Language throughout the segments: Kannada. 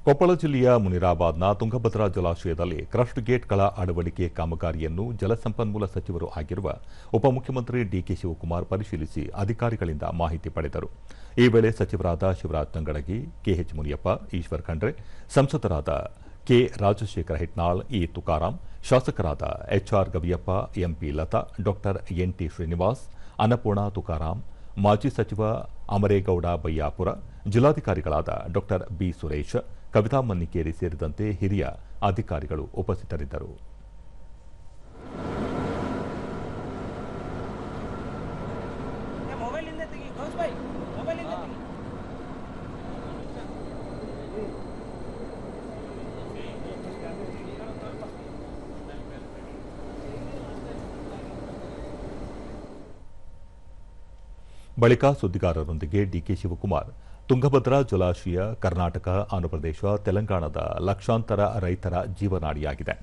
ಕೊಪ್ಪಳ ಜಿಲ್ಲೆಯ ಮುನಿರಾಬಾದ್ನ ತುಂಗಭದ್ರಾ ಜಲಾಶಯದಲ್ಲಿ ಕ್ರಸ್ಟ್ ಗೇಟ್ಗಳ ಅಳವಡಿಕೆ ಕಾಮಗಾರಿಯನ್ನು ಜಲಸಂಪನ್ಮೂಲ ಸಚಿವರು ಆಗಿರುವ ಉಪಮುಖ್ಯಮಂತ್ರಿ ಡಿಕೆ ಶಿವಕುಮಾರ್ ಪರಿಶೀಲಿಸಿ ಅಧಿಕಾರಿಗಳಿಂದ ಮಾಹಿತಿ ಪಡೆದರು. ಈ ವೇಳೆ ಸಚಿವರಾದ ಶಿವರಾಜ್ ತಂಗಡಗಿ, ಕೆಎಚ್ ಮುನಿಯಪ್ಪ, ಈಶ್ವರ್ ಖಂಡ್ರೆ, ಸಂಸದರಾದ ಕೆ ರಾಜಶೇಖರ ಹಿಟ್ನಾಳ್, ಇ ತುಕಾರಾಂ, ಶಾಸಕರಾದ ಎಚ್ಆರ್ ಗವಿಯಪ್ಪ, ಎಂಪಿ ಲತಾ, ಡಾ ಎನ್ಟಿ ಶ್ರೀನಿವಾಸ್, ಅನ್ನಪೂರ್ಣ ತುಕಾರಾಂ, ಮಾಜಿ ಸಚಿವ ಅಮರೇಗೌಡ ಬಯ್ಯಾಪುರ, ಜಿಲ್ಲಾಧಿಕಾರಿಗಳಾದ ಡಾ ಬಿ ಸುರೇಶ್, ಕವಿತಾ ಮನ್ನಿಕೇರಿ ಸೇರಿದಂತೆ ಹಿರಿಯ ಅಧಿಕಾರಿಗಳು ಉಪಸ್ಥಿತರಿದ್ದರು. ಬಳಿಕ ಸುದ್ದಿಗಾರರೊಂದಿಗೆ ಡಿಕೆ ಶಿವಕುಮಾರ್, ತುಂಗಭದ್ರಾ ಜಲಾಶಯ ಕರ್ನಾಟಕ, ಆಂಧ್ರಪ್ರದೇಶ, ತೆಲಂಗಾಣದ ಲಕ್ಷಾಂತರ ರೈತರ ಜೀವನಾಡಿಯಾಗಿದೆ.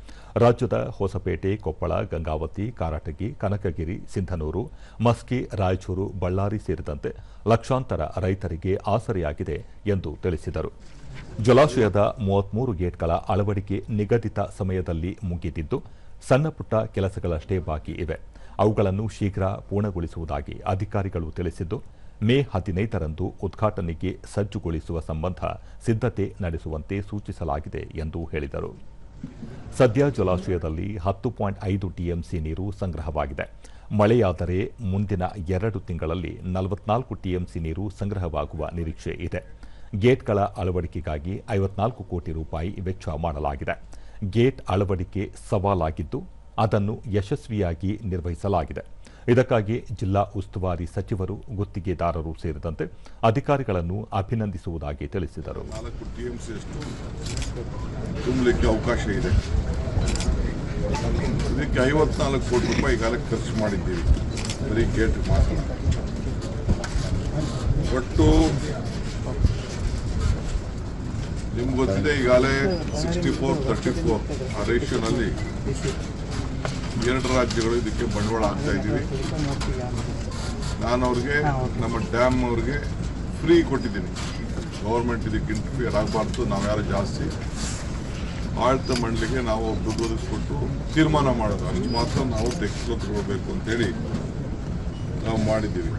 ರಾಜ್ಯದ ಹೊಸಪೇಟೆ, ಕೊಪ್ಪಳ, ಗಂಗಾವತಿ, ಕಾರಟಗಿ, ಕನಕಗಿರಿ, ಸಿಂಧನೂರು, ಮಸ್ಕಿ, ರಾಯಚೂರು, ಬಳ್ಳಾರಿ ಸೇರಿದಂತೆ ಲಕ್ಷಾಂತರ ರೈತರಿಗೆ ಆಸರೆಯಾಗಿದೆ ಎಂದು ತಿಳಿಸಿದರು. ಜಲಾಶಯದ 33 ಗೇಟ್ಗಳ ಅಳವಡಿಕೆ ನಿಗದಿತ ಸಮಯದಲ್ಲಿ ಮುಗಿದಿದ್ದು, ಸಣ್ಣಪುಟ್ಟ ಕೆಲಸಗಳಷ್ಟೇ ಬಾಕಿ ಇವೆ. ಅವುಗಳನ್ನು ಶೀಘ್ರ ಪೂರ್ಣಗೊಳಿಸುವುದಾಗಿ ಅಧಿಕಾರಿಗಳು ತಿಳಿಸಿದ್ದು, ಮೇ 15ರಂದು ಉದ್ಘಾಟನೆಗೆ ಸಜ್ಜುಗೊಳಿಸುವ ಸಂಬಂಧ ಸಿದ್ಧತೆ ನಡೆಸುವಂತೆ ಸೂಚಿಸಲಾಗಿದೆ ಎಂದು ಹೇಳಿದರು. ಸದ್ಯ ಜಲಾಶಯದಲ್ಲಿ 10.5 ಟಿಎಂಸಿ ನೀರು ಸಂಗ್ರಹವಾಗಿದೆ. ಮಳೆಯಾದರೆ ಮುಂದಿನ 2 ತಿಂಗಳಲ್ಲಿ 44 ಟಿಎಂಸಿ ನೀರು ಸಂಗ್ರಹವಾಗುವ ನಿರೀಕ್ಷೆ ಇದೆ. ಗೇಟ್ಗಳ ಅಳವಡಿಕೆಗಾಗಿ 54 ಕೋಟಿ ರೂಪಾಯಿ ವೆಚ್ಚ ಮಾಡಲಾಗಿದೆ. ಗೇಟ್ ಅಳವಡಿಕೆ ಸವಾಲಾಗಿದ್ದು, ಅದನ್ನು ಯಶಸ್ವಿಯಾಗಿ ನಿರ್ವಹಿಸಲಾಗಿದೆ. ಇದಕ್ಕಾಗಿ ಜಿಲ್ಲಾ ಉಸ್ತುವಾರಿ ಸಚಿವರು, ಗುತ್ತಿಗೆದಾರರು ಸೇರಿದಂತೆ ಅಧಿಕಾರಿಗಳನ್ನು ಅಭಿನಂದಿಸುವುದಾಗಿ ತಿಳಿಸಿದರು. 4 ಟಿಎಂಸಿಯಷ್ಟು ತುಂಬಲಿಕ್ಕೆ ಅವಕಾಶ ಇದೆ. ಇದಕ್ಕೆ 54 ಕೋಟಿ ರೂಪಾಯಿ ಈಗಾಗಲೇ ಖರ್ಚು ಮಾಡಿದ್ದೀವಿ, ಬರೀ ಗೇಟ್ ಮಾತ್ರ. ಒಟ್ಟು ನಿಮ್ಗೆ ಗೊತ್ತಿದೆ, ಈಗಾಗಲೇ 64-34 ಆ ರೇಷಿಯೋನಲ್ಲಿ 2 ರಾಜ್ಯಗಳು ಇದಕ್ಕೆ ಬಂಡವಾಳ ಹಾಕ್ತಾ ಇದ್ದೀವಿ. ನಾನು ಅವ್ರಿಗೆ, ನಮ್ಮ ಡ್ಯಾಮ್ ಅವ್ರಿಗೆ ಫ್ರೀ ಕೊಟ್ಟಿದ್ದೀನಿ. ಗೌರ್ಮೆಂಟ್ ಇದಕ್ಕೆ ಇಂಟರ್ಫಿಯರ್ ಆಗಬಾರ್ದು, ನಾವ್ಯಾರು ಜಾಸ್ತಿ ಆಡಳಿತ ಮಂಡಳಿಗೆ ನಾವು ದುಡ್ಡು ಒದಗಿಸ್ಕೊಟ್ಟು ತೀರ್ಮಾನ ಮಾಡೋದು, ಅಷ್ಟು ಮಾತ್ರ ನಾವು ಟೆಕ್ಸ್ಟೈಲ್ ತಗೋಬೇಕು ಅಂತೇಳಿ ನಾವು ಮಾಡಿದ್ದೀವಿ.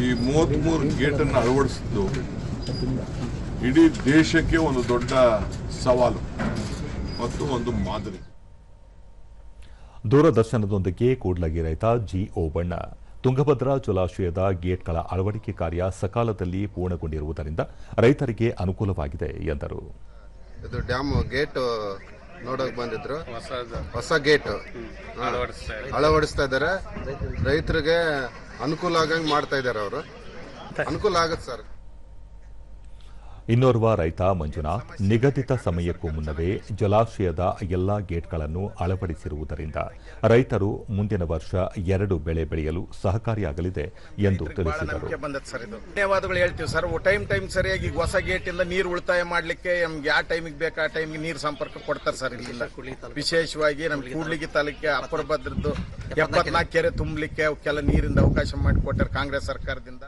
ಈ 33 ಗೇಟನ್ನು ಅಳವಡಿಸಿದ್ದು ಇಡೀ ದೇಶಕ್ಕೆ ಒಂದು ದೊಡ್ಡ ಸವಾಲು ಮತ್ತು ಒಂದು ಮಾದರಿ. ದೂರದರ್ಶನದೊಂದಿಗೆ ಕೂಡ್ಲಗಿ ರೈತ ಜಿ ಓಬಣ್ಣ, ತುಂಗಭದ್ರಾ ಜಲಾಶಯದ ಗೇಟ್ಗಳ ಅಳವಡಿಕೆ ಕಾರ್ಯ ಸಕಾಲದಲ್ಲಿ ಪೂರ್ಣಗೊಂಡಿರುವುದರಿಂದ ರೈತರಿಗೆ ಅನುಕೂಲವಾಗಿದೆ ಎಂದರು. ಇದು ಡ್ಯಾಮ್ ಗೇಟ್ ನೋಡಕ್ ಬಂದಿದ್ರು, ಹೊಸ ಗೇಟ್ ಅಳವಡಿಸ್ತಾ ಇದ್ದಾರೆ. ರೈತರಿಗೆ ಅನುಕೂಲ ಆಗಂಗೆ ಮಾಡ್ತಾ ಇದ್ದಾರೆ. ಅವರು ಅನುಕೂಲ ಆಗುತ್ತೆ ಸರ್. ಇನ್ನೋರ್ವ ರೈತ ಮಂಜುನಾಥ್, ನಿಗದಿತ ಸಮಯಕ್ಕೂ ಮುನ್ನವೇ ಜಲಾಶಯದ ಎಲ್ಲಾ ಗೇಟ್ಗಳನ್ನು ಅಳವಡಿಸಿರುವುದರಿಂದ ರೈತರು ಮುಂದಿನ ವರ್ಷ 2 ಬೆಳೆ ಬೆಳೆಯಲು ಸಹಕಾರಿಯಾಗಲಿದೆ ಎಂದು ತಿಳಿಸಿದರು. ಧನ್ಯವಾದಗಳು ಹೇಳ್ತೀವಿ ಸರ್. ಟೈಮ್ ಸರಿಯಾಗಿ ಹೊಸ ಗೇಟ್ ಇಂದ ನೀರು ಉಳಿತಾಯ ಮಾಡ್ಲಿಕ್ಕೆ ನಮ್ಗೆ ಯಾವ ಟೈಮಿಗೆ ಬೇಕಾ ಆ ಟೈಮ್ಗೆ ನೀರು ಸಂಪರ್ಕ ಕೊಡ್ತಾರೆ ಸರ್. ಇಲ್ಲಿಂದ ವಿಶೇಷವಾಗಿ ನಮ್ಮ ಕೂಡ್ಲಿಗಿ ತಾಲೂಕಿಗೆ ಅಪ್ಪರ ಭದ್ರದ್ದು 74 ಕೆರೆ ತುಂಬಲಿಕ್ಕೆ ಅವಕ್ಕೆಲ್ಲ ನೀರಿಂದ ಅವಕಾಶ ಮಾಡಿಕೊಟ್ಟಾರೆ ಕಾಂಗ್ರೆಸ್ ಸರ್ಕಾರದಿಂದ.